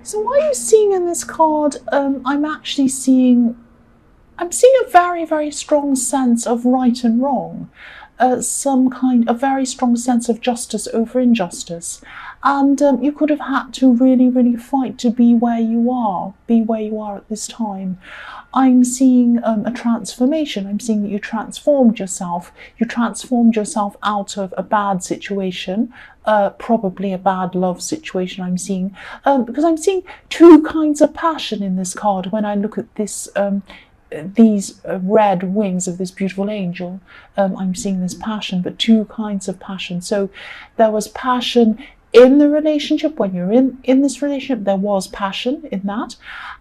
So what are you seeing in this card? I'm seeing a very, very strong sense of right and wrong. A very strong sense of justice over injustice. And you could have had to really, really fight to be where you are at this time. I'm seeing a transformation. I'm seeing that you transformed yourself. You transformed yourself out of a bad situation, probably a bad love situation. I'm seeing, because I'm seeing two kinds of passion in this card when I look at this. These red wings of this beautiful angel. I'm seeing this passion, but two kinds of passion. So there was passion in the relationship. When you're in this relationship, there was passion in that,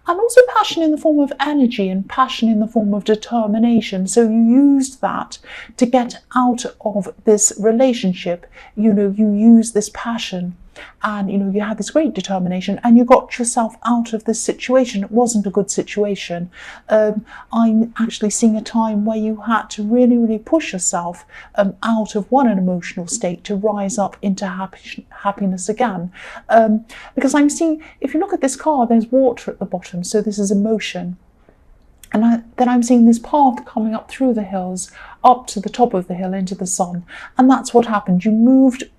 and also passion in the form of energy and passion in the form of determination. So you used that to get out of this relationship. You used this passion, and you had this great determination, and you got yourself out of this situation. It wasn't a good situation. I'm actually seeing a time where you had to really, really push yourself out of an emotional state to rise up into happiness again. Because I'm seeing, if you look at this card, there's water at the bottom, so this is emotion. And then I'm seeing this path coming up through the hills, up to the top of the hill into the sun. And that's what happened. You moved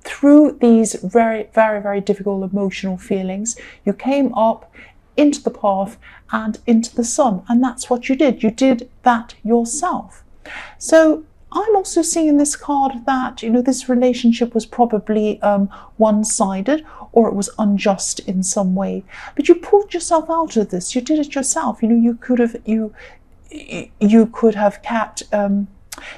through these very, very, very difficult emotional feelings. You came up into the path and into the sun, and that's what you did. You did that yourself. So I'm also seeing in this card that this relationship was probably one-sided, or it was unjust in some way, but you pulled yourself out of this. You did it yourself. You could have kept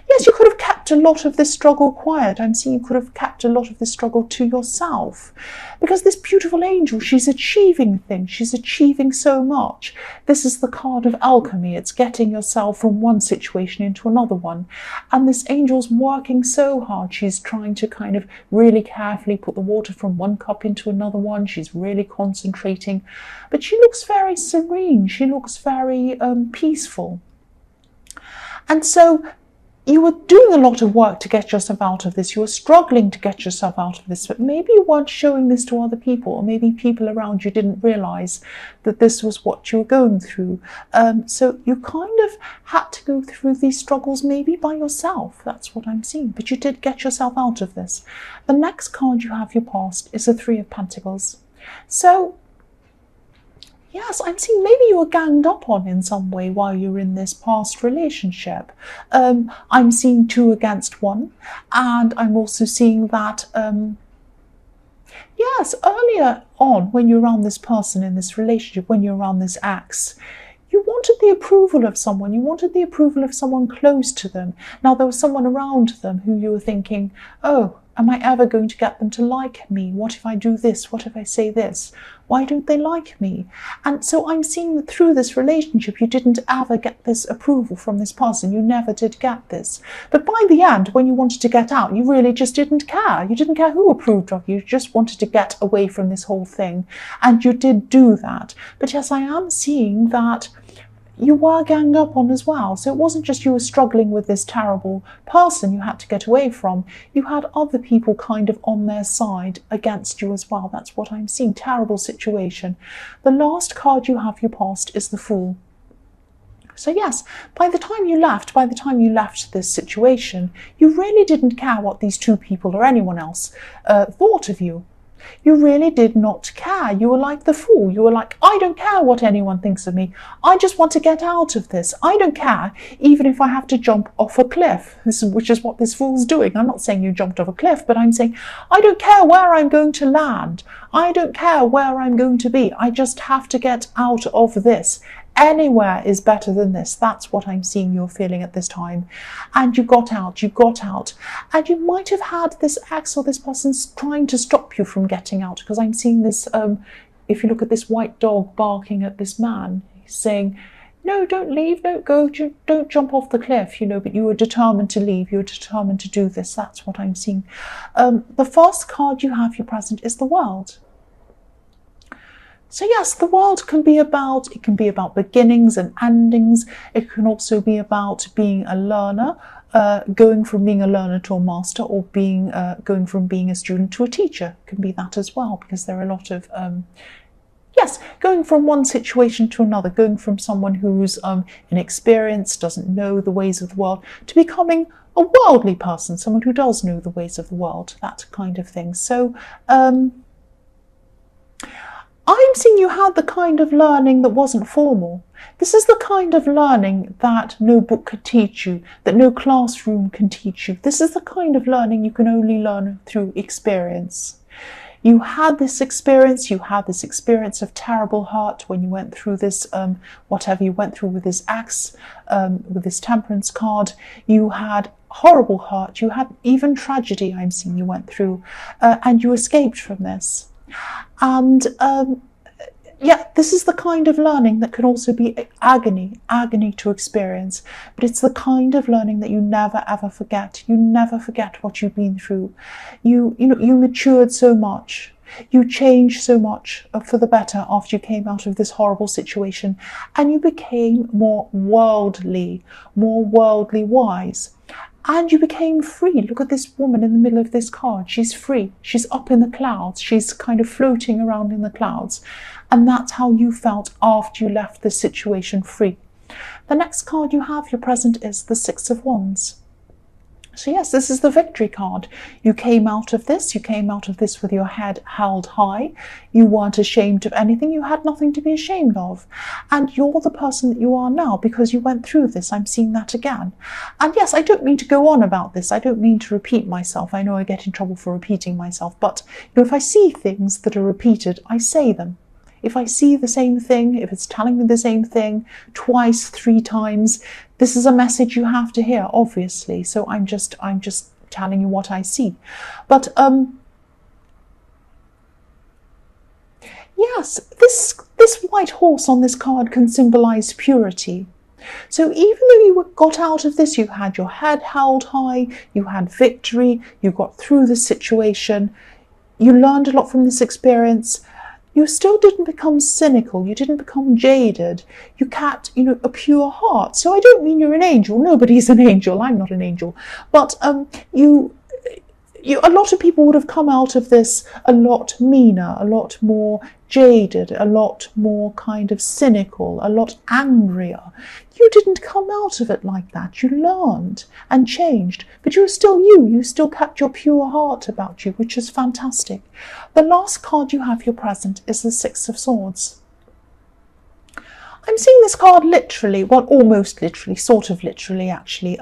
yes, you could have kept a lot of this struggle quiet. I'm seeing you could have kept a lot of this struggle to yourself. Because this beautiful angel, she's achieving things. She's achieving so much. This is the card of alchemy. It's getting yourself from one situation into another one. And this angel's working so hard. She's trying to kind of really carefully put the water from one cup into another one. She's really concentrating. But she looks very serene. She looks very peaceful. And so you were doing a lot of work to get yourself out of this. You were struggling to get yourself out of this, but maybe you weren't showing this to other people, or maybe people around you didn't realize that this was what you were going through. So you kind of had to go through these struggles maybe by yourself. That's what I'm seeing. But you did get yourself out of this. The next card you have your past is the Three of Pentacles. So yes, I'm seeing maybe you were ganged up on in some way while you were in this past relationship. I'm seeing 2 against 1, and I'm also seeing that, yes, earlier on when you're around this person in this relationship, when you're around this ex, you wanted the approval of someone. You wanted the approval of someone close to them. Now, there was someone around them who you were thinking, oh, am I ever going to get them to like me? What if I do this? What if I say this? Why don't they like me? And so I'm seeing that through this relationship, you didn't ever get this approval from this person. You never did get this. But by the end, when you wanted to get out, you really just didn't care. You didn't care who approved of you. You just wanted to get away from this whole thing. And you did do that. But yes, I am seeing that you were ganged up on as well. So it wasn't just you were struggling with this terrible person you had to get away from. You had other people kind of on their side against you as well. That's what I'm seeing. Terrible situation. The last card you have your past is the Fool. So yes, by the time you left this situation, you really didn't care what these 2 people or anyone else thought of you. You really did not care. You were like the Fool. You were like, I don't care what anyone thinks of me. I just want to get out of this. I don't care even if I have to jump off a cliff, which is what this Fool's doing. I'm not saying you jumped off a cliff, but I'm saying I don't care where I'm going to land. I don't care where I'm going to be. I just have to get out of this. Anywhere is better than this. That's what I'm seeing you're feeling at this time. And you got out, and you might have had this ex or this person trying to stop you from getting out, because I'm seeing this, if you look at this white dog barking at this man, he's saying, no, don't leave, don't go, don't jump off the cliff, but you were determined to leave, you were determined to do this. That's what I'm seeing. The first card you have your present is the World. So yes, the world can be about beginnings and endings. It can also be about being a learner, going from being a learner to a master, or going from being a student to a teacher. It can be that as well, because there are a lot of Yes, going from one situation to another, going from someone who's inexperienced, doesn't know the ways of the world, to becoming a worldly person, someone who does know the ways of the world, that kind of thing. So I'm seeing you had the kind of learning that wasn't formal. This is the kind of learning that no book could teach you, that no classroom can teach you. This is the kind of learning you can only learn through experience. You had this experience of terrible hurt when you went through this, whatever you went through with this axe, with this temperance card. You had horrible hurt, you had even tragedy, I'm seeing you went through, and you escaped from this. And yeah, this is the kind of learning that can also be agony to experience, but it's the kind of learning that you never ever forget. You never forget what you've been through. You matured so much. You changed so much for the better after you came out of this horrible situation, and you became more worldly wise. And you became free. Look at this woman in the middle of this card. She's free. She's up in the clouds. She's kind of floating around in the clouds. And that's how you felt after you left this situation free. The next card you have, your present, is the Six of Wands. So yes, this is the victory card. You came out of this with your head held high. You weren't ashamed of anything. You had nothing to be ashamed of. And you're the person that you are now because you went through this. I'm seeing that again. And yes, I don't mean to go on about this. I don't mean to repeat myself. I know I get in trouble for repeating myself. But if I see things that are repeated, I say them. If I see the same thing, if it's telling me the same thing twice, 3 times, this is a message you have to hear, obviously. So I'm just telling you what I see. But yes, this white horse on this card can symbolize purity. So even though you got out of this, you had your head held high, you had victory, you got through the situation, you learned a lot from this experience, you still didn't become cynical, you didn't become jaded, you kept, a pure heart. So I don't mean you're an angel, nobody's an angel, I'm not an angel, but a lot of people would have come out of this a lot meaner, a lot more jaded, a lot more kind of cynical, a lot angrier. You didn't come out of it like that. You learned and changed, but you were still you. You still kept your pure heart about you, which is fantastic. The last card you have, your present, is the Six of Swords. I'm seeing this card literally, well, almost literally, sort of literally, actually.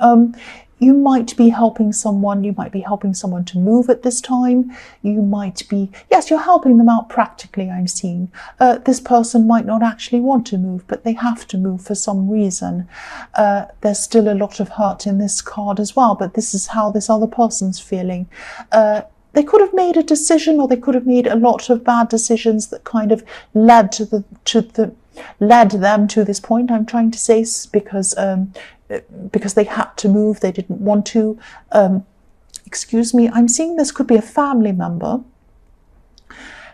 You might be helping someone. You might be helping someone to move at this time. You might be, yes, you're helping them out practically, I'm seeing. This person might not actually want to move, but they have to move for some reason. There's still a lot of hurt in this card as well, but this is how this other person's feeling. They could have made a decision, or they could have made a lot of bad decisions that kind of led them to this point. I'm trying to say, because they had to move, they didn't want to. Excuse me, I'm seeing this could be a family member,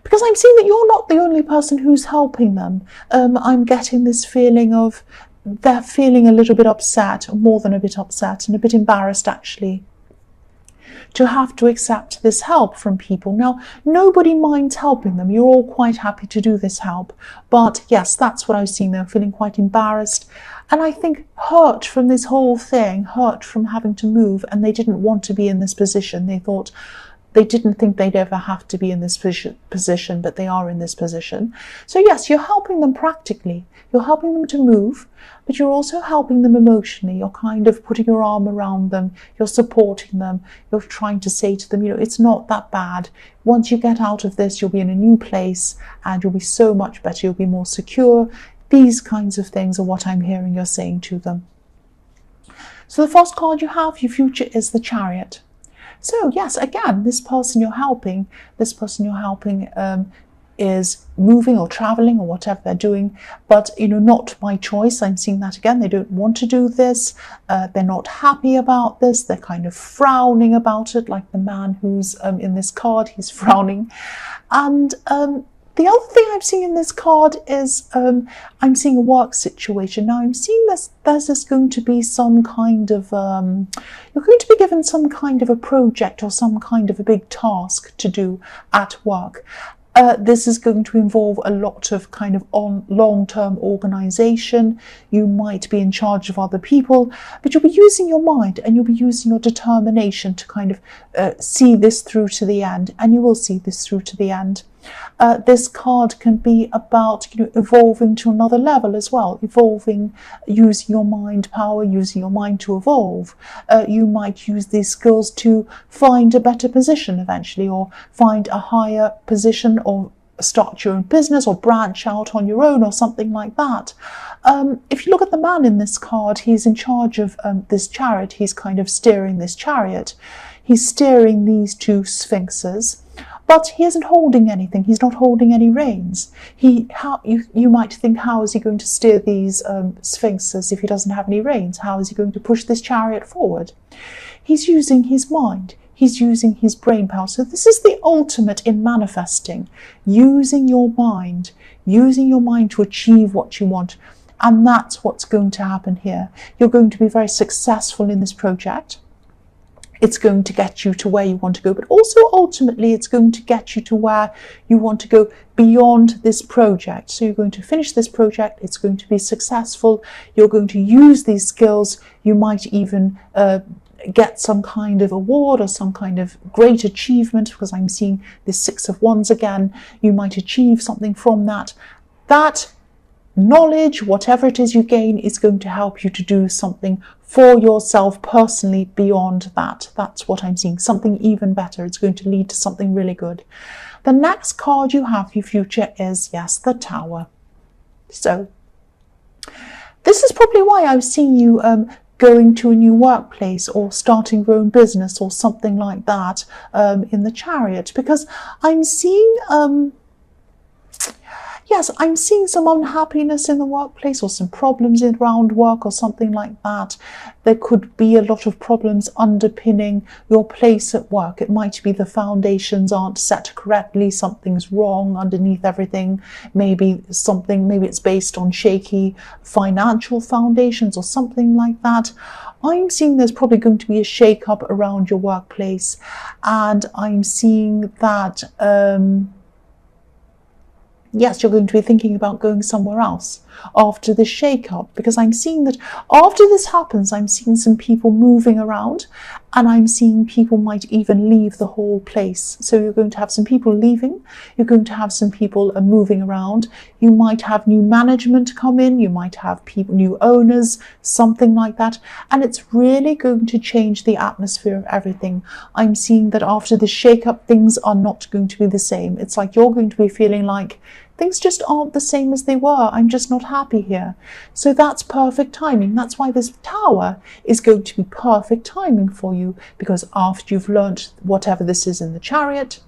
because I'm seeing that you're not the only person who's helping them. I'm getting this feeling of they're feeling a little bit upset, more than a bit upset, and a bit embarrassed actually, to have to accept this help from people. Now, nobody minds helping them. You're all quite happy to do this help. But yes, that's what I was seeing. They're feeling quite embarrassed. And I think hurt from this whole thing, hurt from having to move, and they didn't want to be in this position. They didn't think they'd ever have to be in this position, but they are in this position. So yes, you're helping them practically. You're helping them to move, but you're also helping them emotionally. You're kind of putting your arm around them. You're supporting them. You're trying to say to them, it's not that bad. Once you get out of this, you'll be in a new place and you'll be so much better. You'll be more secure. These kinds of things are what I'm hearing you're saying to them. So the first card you have, your future, is the Chariot. So yes, again, this person you're helping is moving or traveling or whatever they're doing, but not by choice. I'm seeing that again. They don't want to do this. They're not happy about this. They're kind of frowning about it, like the man who's in this card. He's frowning. And the other thing I'm seeing in this card is I'm seeing a work situation. Now I'm seeing there's going to be some kind of, you're going to be given some kind of a project or some kind of a big task to do at work. This is going to involve a lot of kind of long-term organization. You might be in charge of other people, but you'll be using your mind and you'll be using your determination to kind of see this through to the end, and you will see this through to the end. This card can be about, evolving to another level as well, evolving, using your mind power, using your mind to evolve. You might use these skills to find a better position eventually, or find a higher position, or start your own business, or branch out on your own, or something like that. If you look at the man in this card, he's in charge of this chariot. He's kind of steering this chariot. He's steering these two sphinxes. But he isn't holding anything. He's not holding any reins. You might think, how is he going to steer these sphinxes if he doesn't have any reins? How is he going to push this chariot forward? He's using his mind. He's using his brain power. So this is the ultimate in manifesting, using your mind to achieve what you want. And that's what's going to happen here. You're going to be very successful in this project. It's going to get you to where you want to go, but also ultimately it's going to get you to where you want to go beyond this project. So you're going to finish this project, it's going to be successful, you're going to use these skills, you might even get some kind of award or some kind of great achievement, because I'm seeing this Six of Wands again. You might achieve something from that. That knowledge, whatever it is you gain, is going to help you to do something for yourself personally beyond that. That's what I'm seeing, something even better. It's going to lead to something really good. The next card you have for your future is, yes, the Tower. So this is probably why I was seeing you going to a new workplace, or starting your own business, or something like that, in the Chariot, because I'm seeing yes, I'm seeing some unhappiness in the workplace, or some problems around work, or something like that. There could be a lot of problems underpinning your place at work. It might be the foundations aren't set correctly, something's wrong underneath everything. Maybe it's based on shaky financial foundations, or something like that. I'm seeing there's probably going to be a shake-up around your workplace, and I'm seeing that yes, you're going to be thinking about going somewhere else after this shake-up, because I'm seeing that after this happens, I'm seeing some people moving around, and I'm seeing people might even leave the whole place. So you're going to have some people leaving, you're going to have some people moving around, you might have new management come in, you might have people, new owners, something like that, and it's really going to change the atmosphere of everything. I'm seeing that after this shake-up, things are not going to be the same. It's like you're going to be feeling like things just aren't the same as they were. I'm just not happy here. So that's perfect timing. That's why this Tower is going to be perfect timing for you, because after you've learnt whatever this is in the Chariot,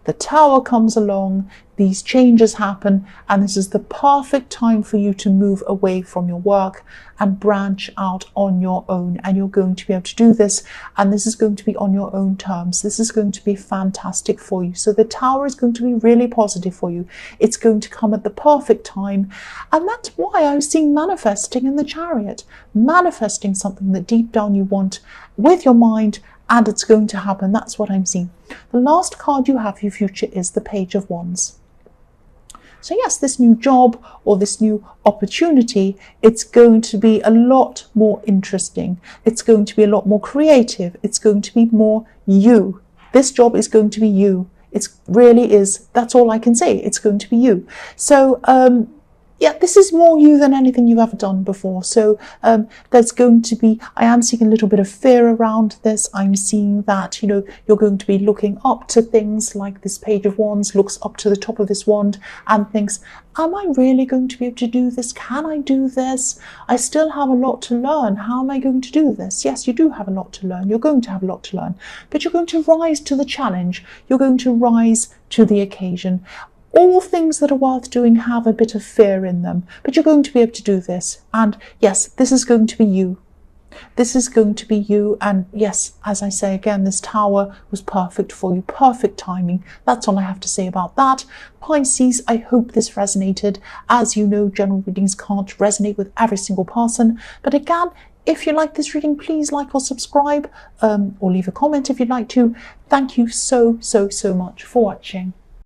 the Tower comes along, these changes happen, and this is the perfect time for you to move away from your work and branch out on your own. And you're going to be able to do this, and this is going to be on your own terms. This is going to be fantastic for you. So the Tower is going to be really positive for you. It's going to come at the perfect time, and that's why I was seeing manifesting in the Chariot. Manifesting something that deep down you want with your mind, and it's going to happen. That's what I'm seeing. The last card you have for your future is the Page of Wands. So yes, this new job or this new opportunity, it's going to be a lot more interesting. It's going to be a lot more creative. It's going to be more you. This job is going to be you. It really is. That's all I can say. It's going to be you. So yeah, this is more you than anything you've ever done before. So there's going to be, I am seeing a little bit of fear around this. I'm seeing that, you know, you're going to be looking up to things like this Page of Wands looks up to the top of this wand and thinks, am I really going to be able to do this? Can I do this? I still have a lot to learn. How am I going to do this? Yes, you do have a lot to learn. You're going to have a lot to learn, but you're going to rise to the challenge. You're going to rise to the occasion. All things that are worth doing have a bit of fear in them, but you're going to be able to do this. And yes, this is going to be you. This is going to be you. And yes, as I say again, this Tower was perfect for you. Perfect timing. That's all I have to say about that. Pisces, I hope this resonated. As you know, general readings can't resonate with every single person. But again, if you like this reading, please like or subscribe, or leave a comment if you'd like to. Thank you so much for watching.